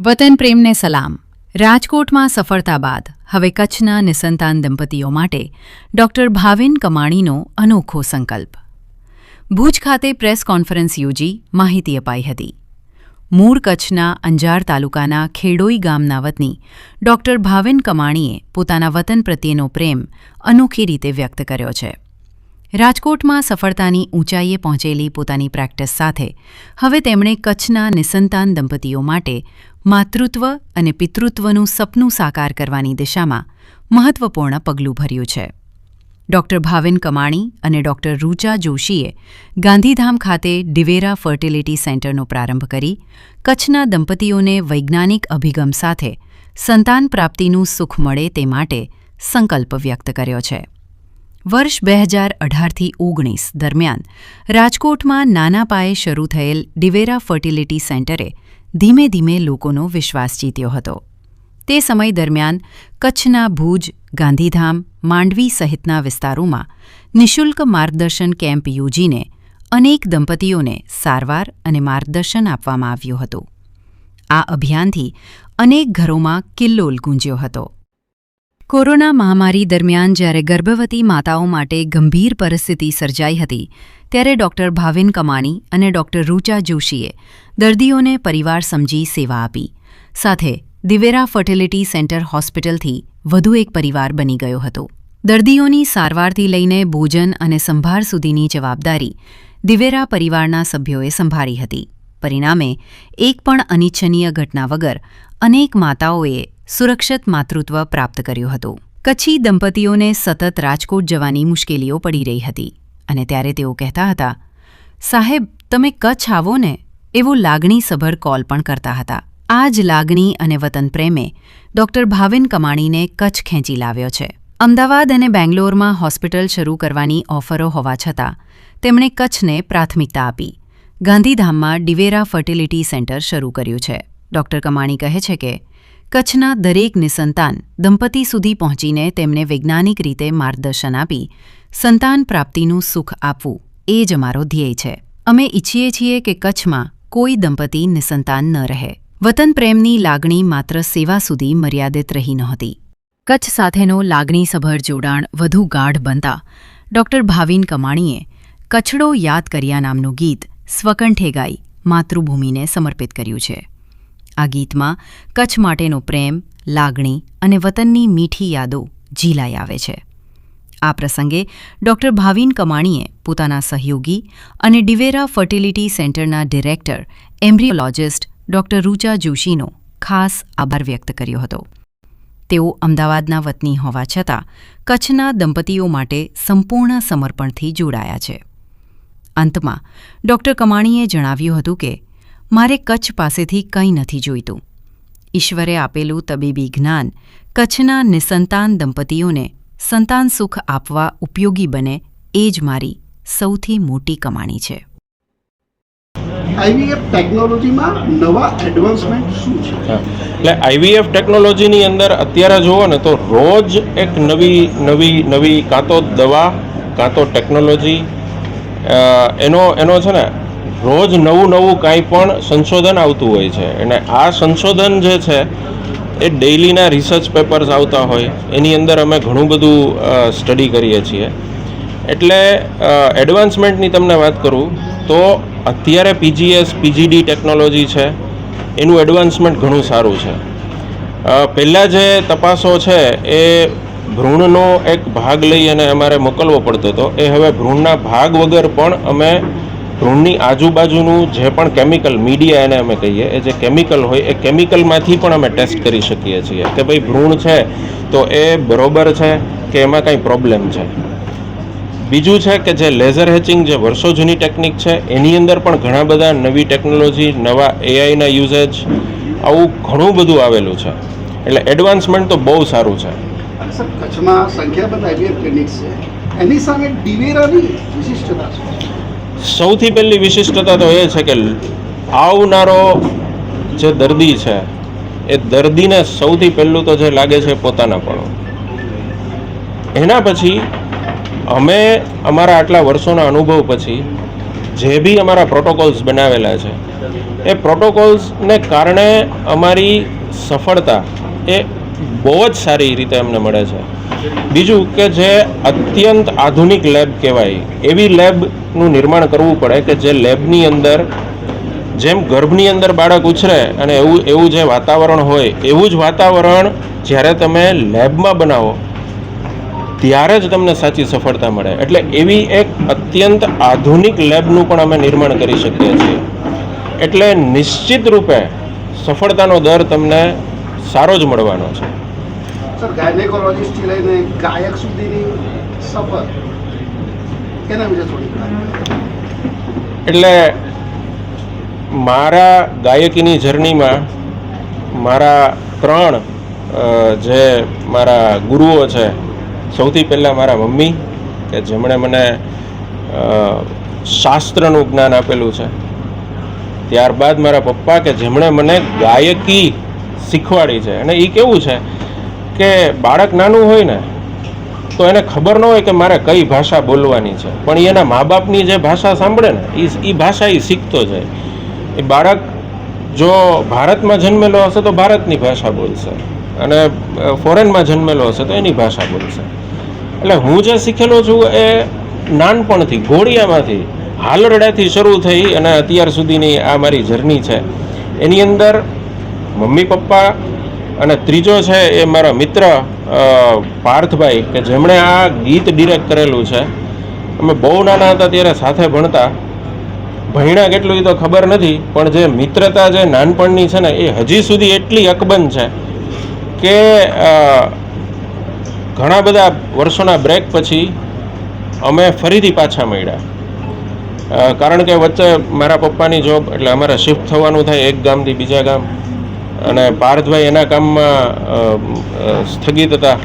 વતન પ્રેમને સલામ. રાજકોટમાં સફળતા બાદ હવે કચ્છના નિસંતાન દંપતીઓ માટે ડોક્ટર ભાવિન કમાણીનો અનોખો સંકલ્પ. ભુજ ખાતે પ્રેસ કોન્ફરન્સ યોજી માહિતી અપાઈ હતી. મૂળ કચ્છના અંજાર તાલુકાના ખેડોઈ ગામના વતની ડોક્ટર ભાવિન કમાણીએ પોતાના વતન પ્રત્યેનો પ્રેમ અનોખી રીતે વ્યક્ત કર્યો છે. રાજકોટમાં સફળતાની ઊંચાઈએ પહોંચેલી પોતાની પ્રેક્ટિસ સાથે હવે તેમણે કચ્છના નિસંતાન દંપતીઓ માટે માતૃત્વ અને પિતૃત્વનું સપનું સાકાર કરવાની દિશામાં મહત્વપૂર્ણ પગલું ભર્યું છે. ડોક્ટર ભાવિન કમાણી અને ડોક્ટર રૂચા જોશીએ ગાંધીધામ ખાતે ડિવેરા ફર્ટિલિટી સેન્ટરનો પ્રારંભ કરી કચ્છના દંપતીઓને વૈજ્ઞાનિક અભિગમ સાથે સંતાન પ્રાપ્તિનું સુખ મળે તે માટે સંકલ્પ વ્યક્ત કર્યો છે. વર્ષ 2018-19 દરમિયાન રાજકોટમાં નાના પાયે શરૂ થયેલ ડિવેરા ફર્ટિલિટી સેન્ટરે ધીમે ધીમે લોકોનો વિશ્વાસ જીત્યો હતો. તે સમય દરમિયાન કચ્છના ભુજ, ગાંધીધામ, માંડવી સહિતના વિસ્તારોમાં નિઃશુલ્ક માર્ગદર્શન કેમ્પ યોજીને અનેક દંપતીઓને સારવાર અને માર્ગદર્શન આપવામાં આવ્યું હતું. આ અભિયાનથી અનેક ઘરોમાં કિલ્લોલ ગુંજ્યો હતો. કોરોના મહામારી દરમિયાન જ્યારે ગર્ભવતી માતાઓ માટે ગંભીર પરિસ્થિતિ સર્જાઈ હતી ત્યારે ડોક્ટર ભાવિન કમાણી અને ડોક્ટર રૂચા જોશીએ દર્દીઓને પરિવાર સમજી સેવા આપી. સાથે દિવેરા ફર્ટિલિટી સેન્ટર હોસ્પિટલથી વધુ એક પરિવાર બની ગયો હતો. દર્દીઓની સારવારથી લઈને ભોજન અને સંભાળ સુધીની જવાબદારી દિવેરા પરિવારના સભ્યોએ સંભાળી હતી. પરિણામે એક પણ અનિચ્છનીય ઘટના વગર અનેક માતાઓએ સુરક્ષિત માતૃત્વ પ્રાપ્ત કર્યું હતું. કચ્છી દંપતીઓને સતત રાજકોટ જવાની મુશ્કેલીઓ પડી રહી હતી અને ત્યારે તેઓ કહેતા હતા, સાહેબ તમે કચ્છ આવો ને, એવો લાગણીસભર કોલ પણ કરતા હતા. આ જ લાગણી અને વતન પ્રેમે ડોક્ટર ભાવિન કમાણીને કચ્છ ખેંચી લાવ્યો છે. અમદાવાદ અને બેંગ્લોરમાં હોસ્પિટલ શરૂ કરવાની ઓફરો હોવા છતાં તેમણે કચ્છને પ્રાથમિકતા આપી ગાંધીધામમાં ડિવેરા ફર્ટિલિટી સેન્ટર શરૂ કર્યું છે. ડોક્ટર કમાણી કહે છે કે કચ્છના દરેક નિસંતાન દંપતી સુધી પહોંચીને તેમને વૈજ્ઞાનિક રીતે માર્ગદર્શન આપી સંતાન પ્રાપ્તિનું સુખ આપવું એ જ અમારો ધ્યેય છે. અમે ઈચ્છીએ છીએ કે કચ્છમાં કોઈ દંપતી નિસંતાન ન રહે. વતન પ્રેમની લાગણી માત્ર સેવા સુધી મર્યાદિત રહી નહોતી. કચ્છ સાથેનો લાગણીસભર જોડાણ વધુ ગાઢ બનતા ડોક્ટર ભાવિન કમાણીએ કચ્છડો યાદ કર્યા નામનું ગીત સ્વકંઠે ગાઈ માતૃભૂમિને સમર્પિત કર્યું છે. આ ગીતમાં કચ્છ માટેનો પ્રેમ, લાગણી અને વતનની મીઠી યાદો ઝીલાઈ આવે છે. આ પ્રસંગે ડોક્ટર ભાવિન કમાણીએ પોતાના સહયોગી અને ડિવેરા ફર્ટિલિટી સેન્ટરના ડિરેક્ટર એમ્બ્રિયોલોજિસ્ટ ડોક્ટર રૂચા જોશીનો ખાસ આભાર વ્યક્ત કર્યો હતો. તેઓ અમદાવાદના વતની હોવા છતાં કચ્છના દંપતીઓ માટે સંપૂર્ણ સમર્પણથી જોડાયા છે. અંતમાં ડોક્ટર કમાણીએ જણાવ્યું હતું કે મારે કચ્છ પાસેથી કંઈ નથી જોઈતું. ઈશ્વરે આપેલું તબીબી જ્ઞાન કચ્છના નિસંતાન દંપતીઓને સંતાન સુખ આપવા ઉપયોગી બને એ જ મારી સૌથી મોટી કમાણી છે. આઈવીએફ ટેકનોલોજીમાં નવા એડવાન્સમેન્ટ શું છે? એટલે આઈવીએફ ટેકનોલોજીની અંદર અત્યારે જુઓ ને તો રોજ એક નવી કાં તો દવા કાં તો ટેકનોલોજી એનો છે ને રોજ નવું કાંઈ પણ સંશોધન આવતું હોય છે. અને આ સંશોધન જે છે એ ડેઇલીના રિસર્ચ પેપર્સ આવતા હોય એની અંદર અમે ઘણું બધું સ્ટડી કરીએ છીએ. એટલે એડવાન્સમેન્ટની તમને વાત કરું તો અત્યારે પીજીએસ, પીજીડી ટેકનોલોજી છે એનું એડવાન્સમેન્ટ ઘણું સારું છે. પહેલાં જે તપાસો છે એ ભ્રૂણનો એક ભાગ લઈ અને અમારે મોકલવો પડતો હતો, એ હવે ભ્રૂણના ભાગ વગર પણ અમે ભ્રૂણની આજુબાજુનું જે પણ કેમિકલ મીડિયા એને અમે કહીએ, એ જે કેમિકલ હોય એ કેમિકલમાંથી પણ અમે ટેસ્ટ કરી શકીએ છીએ કે ભાઈ ભ્રૂણ છે તો એ બરોબર છે કે એમાં કાંઈ પ્રોબ્લેમ છે. બીજું છે કે જે લેઝર હેચિંગ જે વર્ષો જૂની ટેકનિક છે એની અંદર પણ ઘણા બધા નવી ટેકનોલોજી, નવા એઆઈના યુઝેજ, આવું ઘણું બધું આવેલું છે. એટલે એડવાન્સમેન્ટ તો બહુ સારું છે. કચ્છમાં સંખ્યાબંધ આઈવીએફ ક્લિનિક્સ છે, એની સામે ડિવેરાની વિશિષ્ટતા છે? સૌથી પહેલી વિશિષ્ટતા તો એ છે કે આવનારો જે દર્દી છે એ દર્દીને સૌથી પહેલું તો જે લાગે છે પોતાનાપણું. એના પછી અમે અમારા આટલા વર્ષોના અનુભવ પછી જે બી અમારા પ્રોટોકોલ્સ બનાવેલા છે એ પ્રોટોકોલ્સને કારણે અમારી સફળતા એ બહુ જ સારી રીતે અમને મળે છે. બીજું કે જે અત્યંત આધુનિક લેબ કહેવાય એવી લેબનું નિર્માણ કરવું પડે કે જે લેબની અંદર જેમ ગર્ભની અંદર બાળક ઉછરે અને એવું જે વાતાવરણ હોય એવું જ વાતાવરણ જ્યારે તમે લેબમાં બનાવો ત્યારે જ તમને સાચી સફળતા મળે. એટલે એવી એક અત્યંત આધુનિક લેબનું પણ અમે નિર્માણ કરી શકીએ છીએ. એટલે નિશ્ચિત રૂપે સફળતાનો દર તમને સારો જ મળવાનો છે. સર, ગાયનેકોલોજીસ્ટથી લઈને ગાયક સુધીની સફર એના વિશે થોડી. એટલે મારા ગાયકીની જર્નીમાં મારા 3 જે મારા ગુરુઓ છે, સૌથી પહેલાં મારા મમ્મી કે જેમણે મને શાસ્ત્રનું જ્ઞાન આપેલું છે. ત્યારબાદ મારા પપ્પા કે જેમણે મને ગાયકી શીખવાડી છે. અને એ કેવું છે કે બાળક નાનું હોય ને તો એને ખબર ન હોય કે મારે કઈ ભાષા બોલવાની છે, પણ એના મા બાપની જે ભાષા સાંભળે ને એ ભાષા એ શીખતો જાય. એ બાળક જો ભારતમાં જન્મેલો હશે તો ભારતની ભાષા બોલશે અને ફોરેનમાં જન્મેલો હશે તો એની ભાષા બોલશે. એટલે હું જે શીખેલો છું એ નાનપણથી ઘોડિયામાંથી હાલરડાથી શરૂ થઈ અને અત્યાર સુધીની આ મારી જર્ની છે. એની અંદર મમ્મી પપ્પા અને ત્રીજો છે એ મારા મિત્ર પાર્થભાઈ કે જેમણે આ ગીત ડિરેક્ટ કરેલું છે. અમે બહુ નાના હતા ત્યારે સાથે ભણતા, ભણ્યા કેટલું એ તો ખબર નથી, પણ જે મિત્રતા જે નાનપણની છે ને એ હજી સુધી એટલી અકબંધ છે કે ઘણા બધા વર્ષોના બ્રેક પછી અમે ફરીથી પાછા મળ્યા. કારણ કે વચ્ચે મારા પપ્પાની જોબ એટલે અમારે શિફ્ટ થવાનું થાય એક ગામથી બીજા ગામ, અને પાર્થભાઈ એના કામમાં સ્થગિત હતા.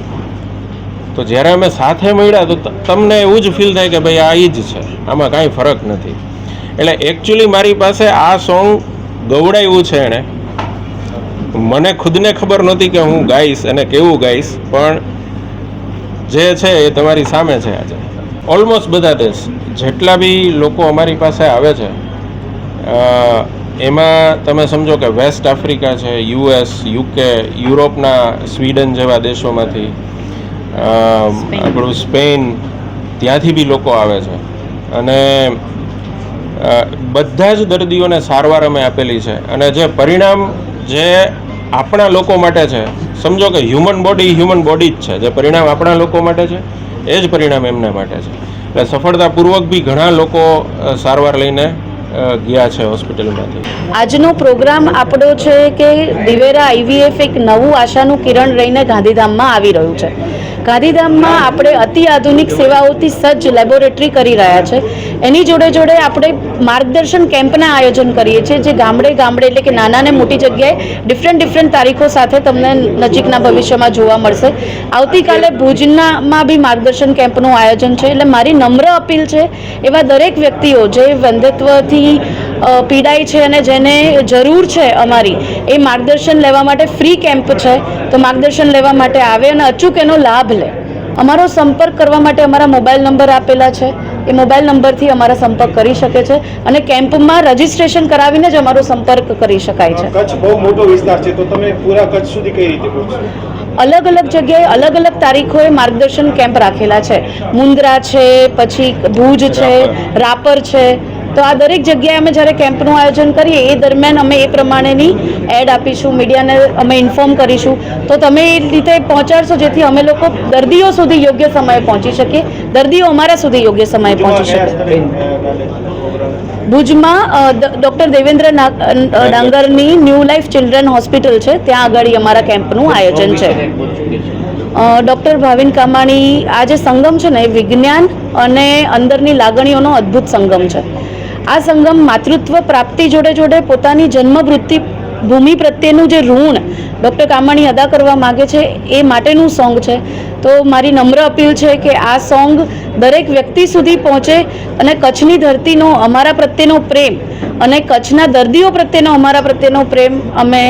તો જ્યારે અમે સાથે મળ્યા તો તમને એવું જ ફીલ થાય કે ભાઈ આ એ જ છે, આમાં કાંઈ ફરક નથી. એટલે એકચ્યુઅલી મારી પાસે આ સોંગ ગવડાવ્યું છે એણે. મને ખુદને ખબર નહોતી કે હું ગાઈશ અને કેવું ગાઈશ, પણ જે છે એ તમારી સામે છે આજે. ઓલમોસ્ટ બધા દેશ જેટલા બી લોકો અમારી પાસે આવે છે એમાં તમે સમજો કે વેસ્ટ આફ્રિકા છે, US, UK, યુરોપના સ્વીડન જેવા દેશોમાંથી, આપણું સ્પેન, ત્યાંથી બી લોકો આવે છે. અને બધા જ દર્દીઓને સારવાર અમે આપેલી છે. અને જે પરિણામ જે આપણા લોકો માટે છે, સમજો કે હ્યુમન બોડી જ છે, જે પરિણામ આપણા લોકો માટે છે એ જ પરિણામ એમના માટે છે. એટલે સફળતાપૂર્વક બી ઘણા લોકો સારવાર લઈને ગયા છે હોસ્પિટલમાંથી. આજનો પ્રોગ્રામ આપણો છે કે દિવેરા IVF એક નવું આશાનું કિરણ રહીને ગાંધીધામમાં આવી રહ્યું છે. ગાંધીધામમાં આપણે અતિ આધુનિક સેવાઓથી સજ્જ લેબોરેટરી કરી રહ્યા છે. એની જોડે જોડે આપણે માર્ગદર્શન કેમ્પના આયોજન કરીએ છીએ, જે ગામડે એટલે કે નાના ને મોટી જગ્યાએ ડિફરન્ટ તારીખો સાથે તમને નજીકના ભવિષ્યમાં જોવા મળશે. આવતીકાલે ભુજમાં બી માર્ગદર્શન કેમ્પનું આયોજન છે. એટલે મારી નમ્ર અપીલ છે એવા દરેક વ્યક્તિઓ જે વંધ્યત્વથી પીડાય છે અને જેને જરૂર છે અમારી એ માર્ગદર્શન લેવા માટે ફ્રી કેમ્પ છે, તો માર્ગદર્શન લેવા માટે આવે અને અચૂક એનો લાભ લે. અમારો સંપર્ક કરવા માટે અમારા મોબાઈલ નંબર આપેલા છે. એ મોબાઈલ નંબરથી અમારા સંપર્ક કરી શકે છે અને કેમ્પમાં રજીસ્ટ્રેશન કરાવીને જ અમારો સંપર્ક કરી શકાય છે. કચ્છ બહુ મોટો વિસ્તાર છે, તો તમે પૂરા કચ્છ સુધી કઈ રીતે પહોંચશો? અલગ જગ્યાએ અલગ તારીખોએ માર્ગદર્શન કેમ્પ રાખેલા છે. મુન્દ્રા છે, પછી ભુજ છે, રાપર છે. તો આ દરેક જગ્યાએ અમે જ્યારે કેમ્પનું આયોજન કરીએ એ દરમિયાન અમે એ પ્રમાણેની એડ આપીશું, મીડિયાને અમે ઇન્ફોર્મ કરીશું. તો તમે એ રીતે પહોંચાડશો જેથી અમે લોકો દર્દીઓ સુધી યોગ્ય સમયે પહોંચી શકીએ, દર્દીઓ અમારા સુધી યોગ્ય સમયે પહોંચી શકે. ભુજમાં ડૉક્ટર દેવેન્દ્ર ડાંગરની ન્યૂ લાઈફ ચિલ્ડ્રન હોસ્પિટલ છે, ત્યાં આગળ અમારા કેમ્પનું આયોજન છે. ડૉક્ટર ભાવિન કામાણી, આ જે સંગમ છે ને એ વિજ્ઞાન અને અંદરની લાગણીઓનો અદ્ભુત સંગમ છે. આ સંગમ માતૃત્વ પ્રાપ્તિ જોડે પોતાની જન્મવૃત્તિ ભૂમિ પ્રત્યેનું જે ઋણ ડૉક્ટર કામાણી અદા કરવા માગે છે એ માટેનું સોંગ છે. તો મારી નમ્ર અપીલ છે કે આ સોંગ દરેક વ્યક્તિ સુધી પહોંચે અને કચ્છની ધરતીનો અમારા પ્રત્યેનો પ્રેમ અને કચ્છના દર્દીઓ પ્રત્યેનો અમારા પ્રત્યેનો પ્રેમ અમે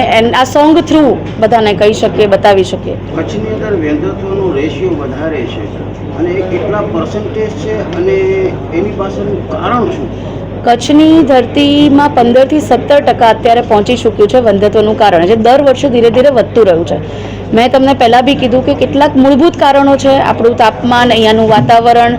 આ સોંગ થ્રુ બધાને કહી શકીએ, બતાવી શકીએ. કચ્છની અંદર વંધ્યત્વનો રેશિયો વધારે છે અને એ કેટલા પર્સન્ટેજ છે અને એની પાછળનું કારણ શું? કચ્છની ધરતીમાં 15 થી 17% અત્યારે પહોંચી ચૂક્યું છે વંધ્યત્વનું કારણ, જે દર વર્ષે ધીરે ધીરે વધતું રહ્યું છે. મેં તમને પહેલાં બી કીધું કે કેટલાક મૂળભૂત કારણો છે. આપણું તાપમાન, અહીંયાનું વાતાવરણ,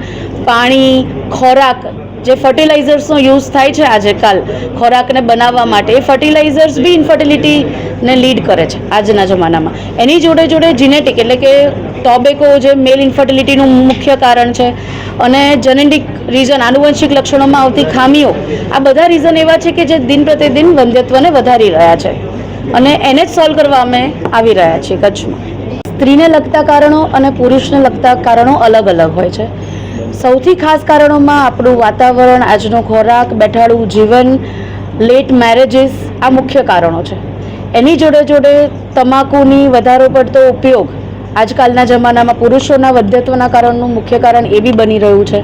પાણી, ખોરાક, જે ફર્ટિલાઇઝર્સનો યુઝ થાય છે આજકાલ ખોરાકને બનાવવા માટે, એ ફર્ટિલાઇઝર્સ બી ઇન્ફર્ટિલિટીને લીડ કરે છે આજના જમાનામાં. એની જોડે જોડે જીનેટિક એટલે કે ટોબેકો જે મેલ ઇન્ફર્ટિલિટીનું મુખ્ય કારણ છે, અને જેનેટિક રીઝન, આનુવંશિક લક્ષણોમાં આવતી ખામીઓ, આ બધા રીઝન એવા છે કે જે દિન પ્રતિદિન વંધ્યત્વને વધારી રહ્યા છે, અને એને જ સોલ્વ કરવા અમે આવી રહ્યા છીએ કચ્છમાં. સ્ત્રીને લગતા કારણો અને પુરુષને લગતા કારણો અલગ અલગ હોય છે. સૌથી ખાસ કારણોમાં આપણું વાતાવરણ, આજનો ખોરાક, બેઠાડું જીવન, લેટ મેરેજીસ, આ મુખ્ય કારણો છે. એની જોડે જોડે તમાકુની વધારો પડતો ઉપયોગ આજકાલના જમાનામાં પુરુષોના વંધ્યત્વના કારણનું મુખ્ય કારણ એ બી બની રહ્યું છે.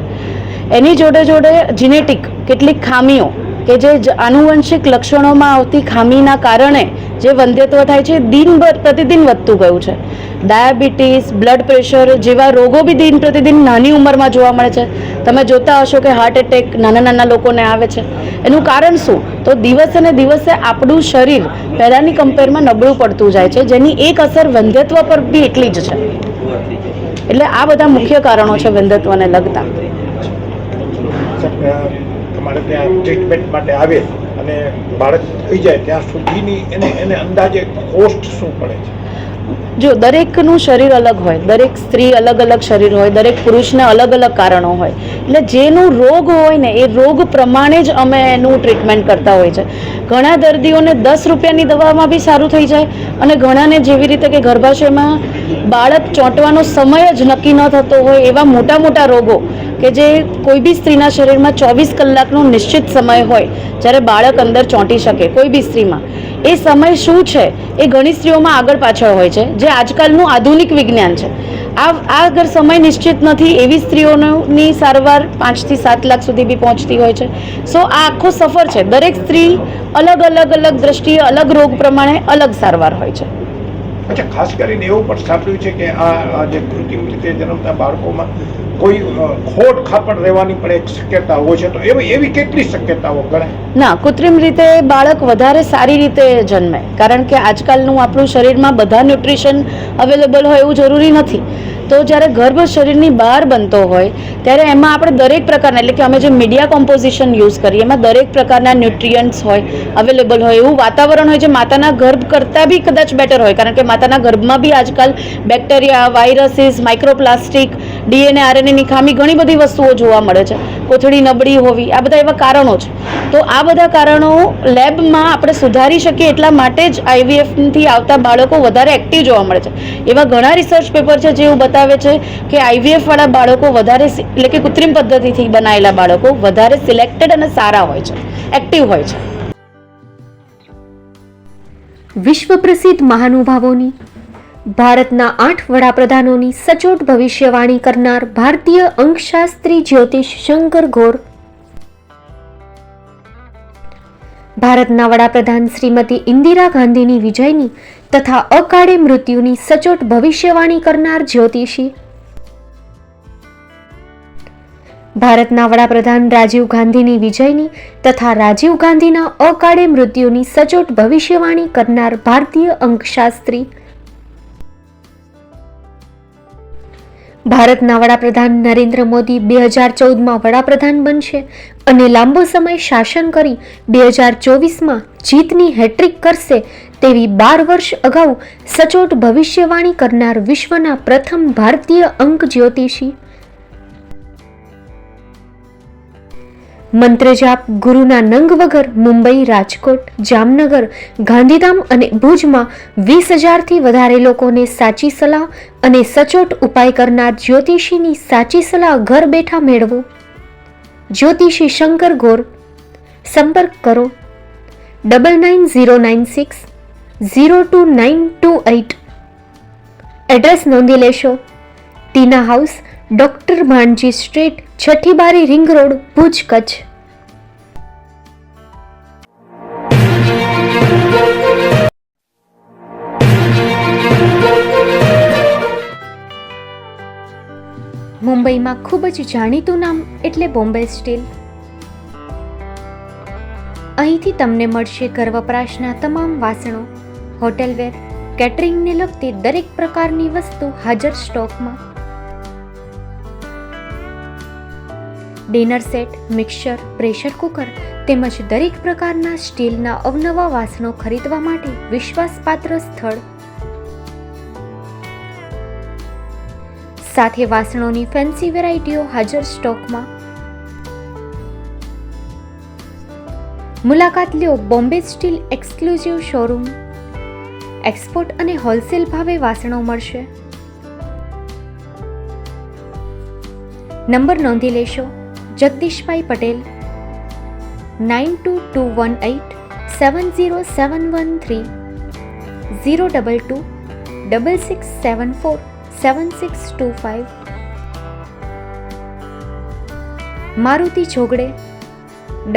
એની જોડે જોડે જીનેટિક કેટલીક ખામીઓ કે જે આનુવંશિક લક્ષણોમાં આવતી ખામીના કારણે જે વંધ્યત્વ થાય છે, દિન પ્રતિદિન વધતું ગયું છે. ડાયાબિટીસ, બ્લડ પ્રેશર જેવા રોગો બી દિન પ્રતિદિન નાની ઉંમરમાં જોવા મળે છે. તમે જોતા હશો કે હાર્ટ એટેક નાના નાના લોકોને આવે છે. એનું કારણ શું? તો દિવસે ને દિવસે આપણું શરીર પહેલાંની કમ્પેરમાં નબળું પડતું જાય છે, જેની એક અસર વંધ્યત્વ પર બી એટલી જ છે. એટલે આ બધા મુખ્ય કારણો છે વંધ્યત્વને લગતા. તમારે ત્યાં ટ્રીટમેન્ટ માટે આવે અને બાળક થઈ જાય ત્યાં સુધીની એને અંદાજે કોસ્ટ શું પડે છે? જો દરેકનું શરીર અલગ હોય, દરેક સ્ત્રી અલગ અલગ શરીર હોય, દરેક પુરુષને અલગ અલગ કારણો હોય, એટલે જેનું રોગ હોય ને એ રોગ પ્રમાણે જ અમે એનું ટ્રીટમેન્ટ કરતા હોય છે. ઘણા દર્દીઓને 10 રૂપિયાની દવામાં બી સારું થઈ જાય, અને ઘણાને જેવી રીતે કે ગર્ભાશયમાં બાળક ચોંટવાનો સમય જ નક્કી ન થતો હોય એવા મોટા મોટા રોગો કે જે કોઈ બી સ્ત્રીના શરીરમાં 24 કલાકનો નિશ્ચિત સમય હોય જ્યારે બાળક અંદર ચોંટી શકે કોઈ બી સ્ત્રીમાં, એ સમય શું છે એ ઘણી સ્ત્રીઓમાં આગળ પાછળ હોય છે, જે આજકાલનું આધુનિક વિજ્ઞાન છે. આ અગર સમય નિશ્ચિત નથી એવી સ્ત્રીઓની સારવાર 5 થી 7 લાખ સુધી બી પહોંચતી હોય છે. સો આ આખો સફર છે. દરેક સ્ત્રી અલગ અલગ અલગ દ્રષ્ટિએ અલગ રોગ પ્રમાણે અલગ સારવાર હોય છે. અચ્છા, ખાસ કરીને એવું પણ સાંભળ્યું છે કે આ જે કૃત્રિમ રીતે જન્મતા બાળકોમાં કોઈ ખોટ ખાપણ રહેવાની પણ એક શક્યતા હોય છે, તો એવી કેટલી શક્યતાઓ ગણાય? ના, કૃત્રિમ રીતે બાળક વધારે સારી રીતે જન્મે, કારણ કે આજકાલનું આપણું શરીરમાં બધા ન્યુટ્રિશન અવેલેબલ હોય એવું જરૂરી નથી. તો જ્યારે ગર્ભ શરીરની બહાર બનતો હોય ત્યારે એમાં આપણે દરેક પ્રકારના, એટલે કે અમે જે મીડિયા કોમ્પોઝિશન યુઝ કરીએ એમાં દરેક પ્રકારના ન્યુટ્રિયન્ટ્સ હોય, અવેલેબલ હોય એવું વાતાવરણ હોય, જે માતાના ગર્ભ કરતાં બી કદાચ બેટર હોય, કારણ કે માતાના ગર્ભમાં બી આજકાલ બેક્ટેરિયા, વાયરસીસ, માઇક્રોપ્લાસ્ટિક, DNA RNAની ખામી, ઘણી બધી વસ્તુઓ જોવા મળે છે. કોથળી નબળી હોવી, આ બધા એવા કારણો છે. તો આ બધા કારણો લેબમાં આપણે સુધારી શકીએ એટલા માટે જ IVFથી આવતા બાળકો વધારે એક્ટિવ જોવા મળે છે. એવા ઘણા રિસર્ચ પેપર છે જે એવું બતાવે છે કે IVF વાળા બાળકો વધારે, એટલે કે કૃત્રિમ પદ્ધતિથી બનાવેલા બાળકો વધારે સિલેક્ટેડ અને સારા હોય છે, એક્ટિવ હોય છે. વિશ્વ પ્રસિદ્ધ મહાનુભાવોની, ભારતના 8 વડાપ્રધાનોની સચોટ ભવિષ્યવાણી કરનાર ભારતીય અંકશાસ્ત્રી જ્યોતિષ શંકર ઘોર, ભારતના વડાપ્રધાન શ્રીમતી ઇન્દિરા ગાંધીની વિજયની તથા અકાળે મૃત્યુની સચોટ ભવિષ્યવાણી કરનાર જ્યોતિષી, ભારતના વડાપ્રધાન રાજીવ ગાંધીની વિજયની તથા રાજીવ ગાંધીના અકાળે મૃત્યુની સચોટ ભવિષ્યવાણી કરનાર ભારતીય અંકશાસ્ત્રી, ભારતના વડાપ્રધાન નરેન્દ્ર મોદી 2014માં વડાપ્રધાન બનશે અને લાંબો સમય શાસન કરી 2024માં જીતની હેટ્રિક કરશે તેવી 12 વર્ષ અગાઉ સચોટ ભવિષ્યવાણી કરનાર વિશ્વના પ્રથમ ભારતીય અંક જ્યોતિષી, મંત્રજાપ ગુરુના નંગ વગર મુંબઈ, રાજકોટ, જામનગર, ગાંધીધામ અને ભુજમાં 20,000થી વધારે લોકોને સાચી સલાહ અને સચોટ ઉપાય કરનાર જ્યોતિષીની સાચી સલાહ ઘર બેઠા મેળવો. જ્યોતિષી શંકર ઘોર. સંપર્ક કરો 9909602928. એડ્રેસ નોંધી લેશો. ટીના હાઉસ, ડોક્ટર ભાણજી સ્ટ્રીટ, છઠ્ઠી બારી, રિંગ રોડ, ભુજ, કચ્છ. મુંબઈમાં ખૂબ જ જાણીતું નામ એટલે બોમ્બે સ્ટીલ. અહીંથી તમને મળશે ઘર વપરાશના તમામ વાસણો, હોટલવેર, કેટરિંગને લગતી દરેક પ્રકારની વસ્તુ હાજર સ્ટોકમાં. Dinner set, mixer, pressure cooker તેમજ દરેક પ્રકારના સ્ટીલના અવનવા વાસણો ખરીદવા માટે વિશ્વાસપાત્ર સ્થળ. સાથે વાસણોની ફેન્સી વેરાયટીઓ હાજર સ્ટોકમાં. મુલાકાત લ્યો Bombay steel exclusive showroom. Export અને હોલસેલ ભાવે વાસણો મળશે. નંબર નોંધી લેશો. જગદીશભાઈ પટેલ, 9221870713, 022 6674 7625. મારુતિ જોગડે,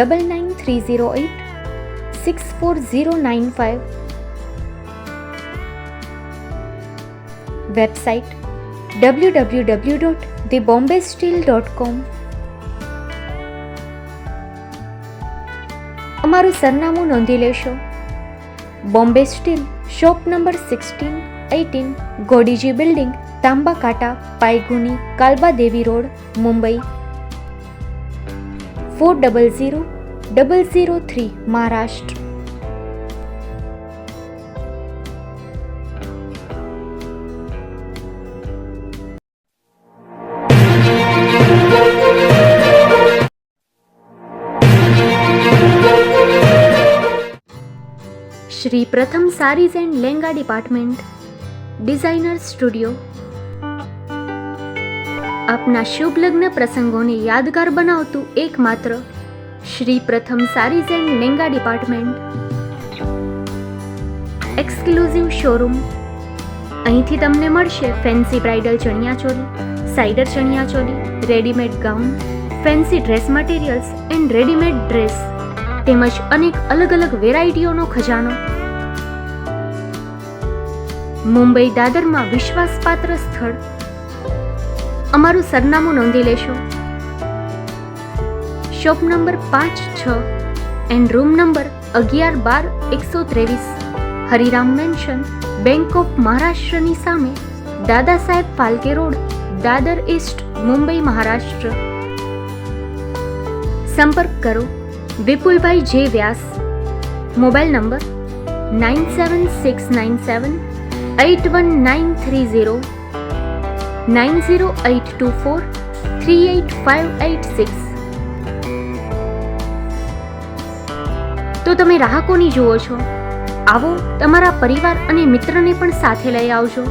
9930864095. Website www.thebombasteel.com. અમારું સરનામું નોંધી લેશો. Bombay steel, shop number 16-18, Godiji building, Tamba Kanta, Paydhuni, Kalba Devi road, Mumbai 400003, Maharashtra. Shri Pratham saris and lenga department, designer studio. આપના શુભ લગ્ન પ્રસંગોને યાદગાર બનાવતું એકમાત્ર Shri Pratham saris and lenga department, exclusive showroom. અહીંથી તમને મળશે fancy bridal chaniya choli, cider chaniya choli, readymade gown, fancy dress materials and readymade dress તેમજ અનેક અલગ અલગ વેરાયટીઓનો ખજાનો. મુંબઈ દાદરમાં વિશ્વાસપાત્ર સ્થળ. અમારું સરનામું નોંધી લેશો. Shop number 5-6 and room number 11-12-123, Hariram mansion, bank of મહારાષ્ટ્રની સામે, દાદા સાહેબ ફાલ્કે રોડ, દાદર ઈસ્ટ, મુંબઈ, મહારાષ્ટ્ર. સંપર્ક કરો વિપુલભાઈ જે વ્યાસ. Mobile number 9769781930, 9082438586. તો તમે રાહ કોની જુઓ છો? આવો, તમારા પરિવાર અને મિત્રને પણ સાથે લઈ આવજો.